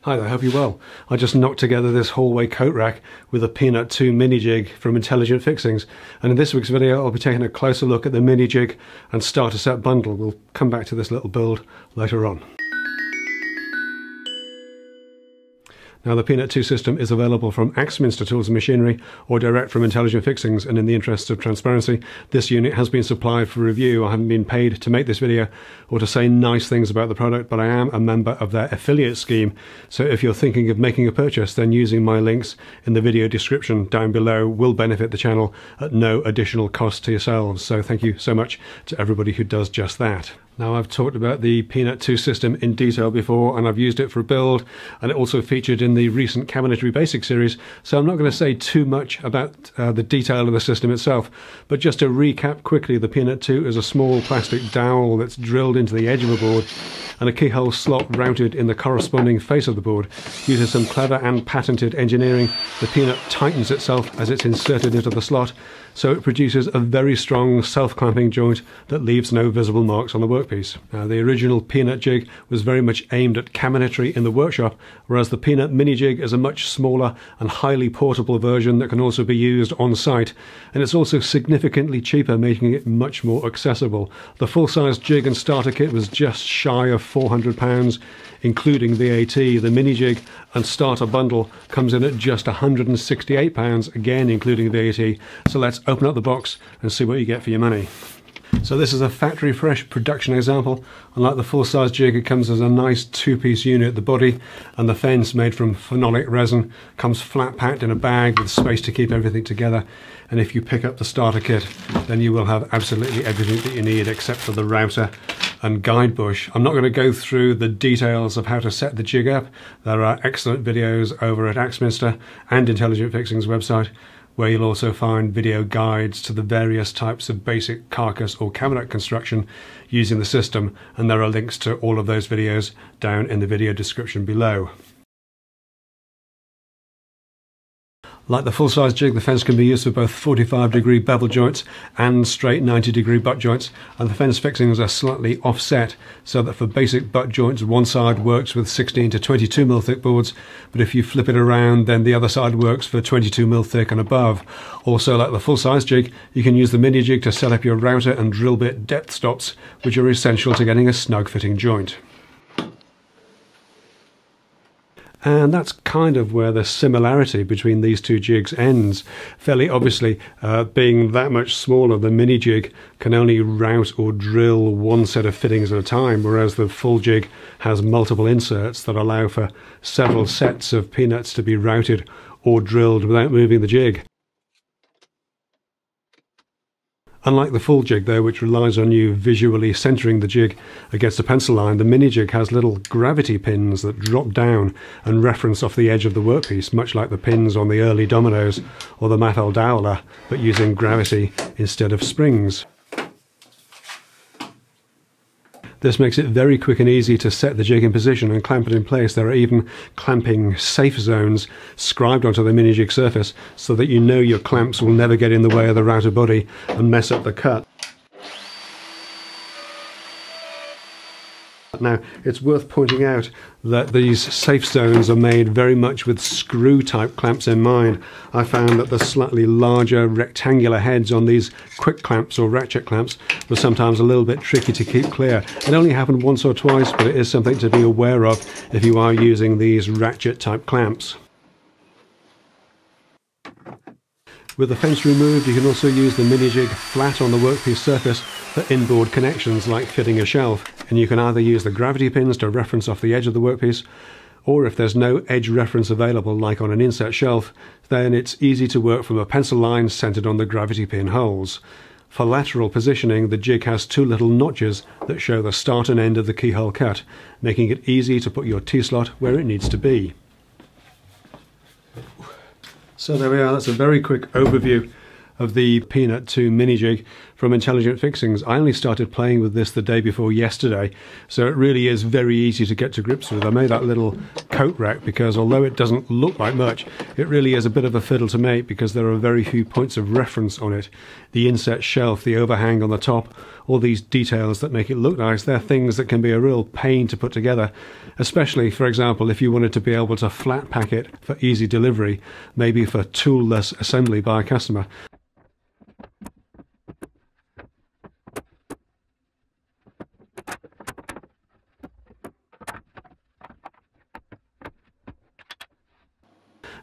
Hi there, hope you're well. I just knocked together this hallway coat rack with a Peanut 2 mini jig from Intelligent Fixings, and in this week's video I'll be taking a closer look at the mini jig and starter set bundle. We'll come back to this little build later on. Now, the Peanut 2 system is available from Axminster Tools and Machinery or direct from Intelligent Fixings, and in the interests of transparency, this unit has been supplied for review. I haven't been paid to make this video or to say nice things about the product, but I am a member of their affiliate scheme, so if you're thinking of making a purchase, then using my links in the video description down below will benefit the channel at no additional cost to yourselves. So thank you so much to everybody who does just that. Now, I've talked about the Peanut 2 system in detail before, and I've used it for a build, and it also featured in the recent Cabinetry Basics series, so I'm not going to say too much about the detail of the system itself, but just to recap quickly, the Peanut 2 is a small plastic dowel that's drilled into the edge of a board and a keyhole slot routed in the corresponding face of the board. Using some clever and patented engineering, the Peanut tightens itself as it's inserted into the slot, so it produces a very strong self-clamping joint that leaves no visible marks on the workpiece. The original Peanut jig was very much aimed at cabinetry in the workshop, whereas the Peanut mini jig is a much smaller and highly portable version that can also be used on site, and it's also significantly cheaper, making it much more accessible. The full-size jig and starter kit was just shy of £400, including VAT. The mini jig and starter bundle comes in at just £168, again including VAT. So let's open up the box and see what you get for your money. So this is a factory fresh production example. Unlike the full-size jig, it comes as a nice two-piece unit. The body and the fence, made from phenolic resin, comes flat packed in a bag with space to keep everything together. And if you pick up the starter kit, then you will have absolutely everything that you need except for the router and guide bush. I'm not going to go through the details of how to set the jig up. There are excellent videos over at Axminster and Intelligent Fixings website, where you'll also find video guides to the various types of basic carcass or cabinet construction using the system, and there are links to all of those videos down in the video description below. Like the full-size jig, the fence can be used for both 45-degree bevel joints and straight 90-degree butt joints, and the fence fixings are slightly offset so that for basic butt joints one side works with 16 to 22mm thick boards, but if you flip it around then the other side works for 22mm thick and above. Also, like the full-size jig, you can use the mini jig to set up your router and drill bit depth stops, which are essential to getting a snug fitting joint. And that's kind of where the similarity between these two jigs ends. Fairly obviously, being that much smaller, the mini jig can only route or drill one set of fittings at a time, whereas the full jig has multiple inserts that allow for several sets of peanuts to be routed or drilled without moving the jig. Unlike the full jig though, which relies on you visually centering the jig against a pencil line, the mini jig has little gravity pins that drop down and reference off the edge of the workpiece, much like the pins on the early dominoes or the Mathel dowler, but using gravity instead of springs. This makes it very quick and easy to set the jig in position and clamp it in place. There are even clamping safe zones scribed onto the mini jig surface so that you know your clamps will never get in the way of the router body and mess up the cut. Now, it's worth pointing out that these safe zones are made very much with screw type clamps in mind. I found that the slightly larger rectangular heads on these quick clamps or ratchet clamps were sometimes a little bit tricky to keep clear. It only happened once or twice, but it is something to be aware of if you are using these ratchet type clamps. With the fence removed, you can also use the mini jig flat on the workpiece surface for inboard connections like fitting a shelf, and you can either use the gravity pins to reference off the edge of the workpiece, or if there's no edge reference available like on an inset shelf, then it's easy to work from a pencil line centered on the gravity pin holes. For lateral positioning, the jig has two little notches that show the start and end of the keyhole cut, making it easy to put your T-slot where it needs to be. So there we are, that's a very quick overview of the Peanut 2 Mini Jig from Intelligent Fixings. I only started playing with this the day before yesterday, so it really is very easy to get to grips with. I made that little coat rack because although it doesn't look like much, it really is a bit of a fiddle to make because there are very few points of reference on it. The inset shelf, the overhang on the top, all these details that make it look nice, they're things that can be a real pain to put together, especially, for example, if you wanted to be able to flat pack it for easy delivery, maybe for toolless assembly by a customer.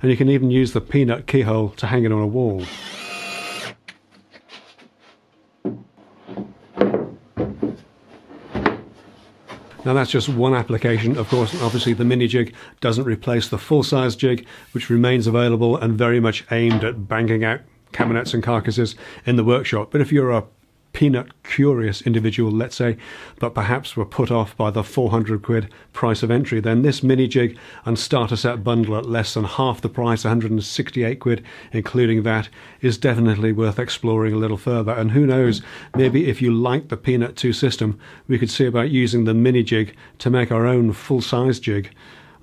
And you can even use the Peanut keyhole to hang it on a wall. Now that's just one application. Of course, obviously the Mini Jig doesn't replace the full-size jig, which remains available and very much aimed at banging out cabinets and carcasses in the workshop. But if you're a Peanut curious individual, let's say, but perhaps were put off by the 400 quid price of entry, then this Mini Jig and starter set bundle at less than half the price, 168 quid including that, is definitely worth exploring a little further. And who knows, maybe if you like the Peanut 2 system, we could see about using the Mini Jig to make our own full-size jig.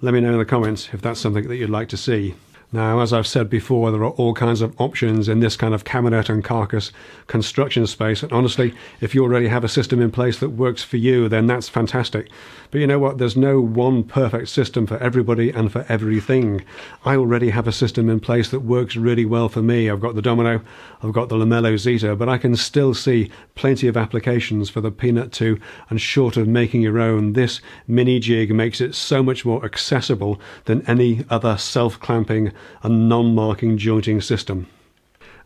Let me know in the comments if that's something that you'd like to see. Now, as I've said before, there are all kinds of options in this kind of cabinet and carcass construction space, and honestly, if you already have a system in place that works for you, then that's fantastic. But you know what, there's no one perfect system for everybody and for everything. I already have a system in place that works really well for me. I've got the Domino, I've got the Lamello Zeta, but I can still see plenty of applications for the Peanut 2, and short of making your own, this Mini Jig makes it so much more accessible than any other self-clamping and non-marking jointing system.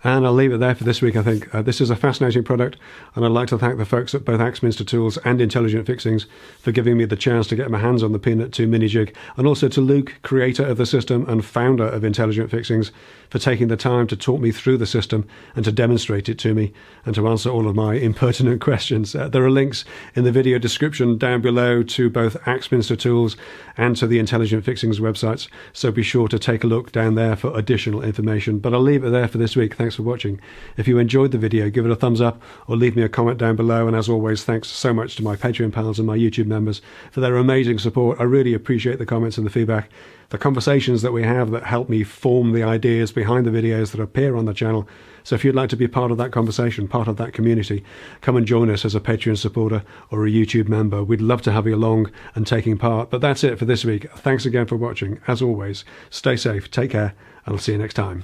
And I'll leave it there for this week. I think this is a fascinating product, and I'd like to thank the folks at both Axminster Tools and Intelligent Fixings for giving me the chance to get my hands on the Peanut 2 Mini Jig, and also to Luke, creator of the system and founder of Intelligent Fixings, for taking the time to talk me through the system and to demonstrate it to me and to answer all of my impertinent questions. There are links in the video description down below to both Axminster Tools and to the Intelligent Fixings websites, so be sure to take a look down there for additional information. But I'll leave it there for this week. Thanks for watching. If you enjoyed the video, give it a thumbs up or leave me a comment down below. And as always, thanks so much to my Patreon pals and my YouTube members for their amazing support. I really appreciate the comments and the feedback, the conversations that we have that help me form the ideas behind the videos that appear on the channel. So if you'd like to be part of that conversation, part of that community, come and join us as a Patreon supporter or a YouTube member. We'd love to have you along and taking part. But that's it for this week. Thanks again for watching. As always, stay safe, take care, and I'll see you next time.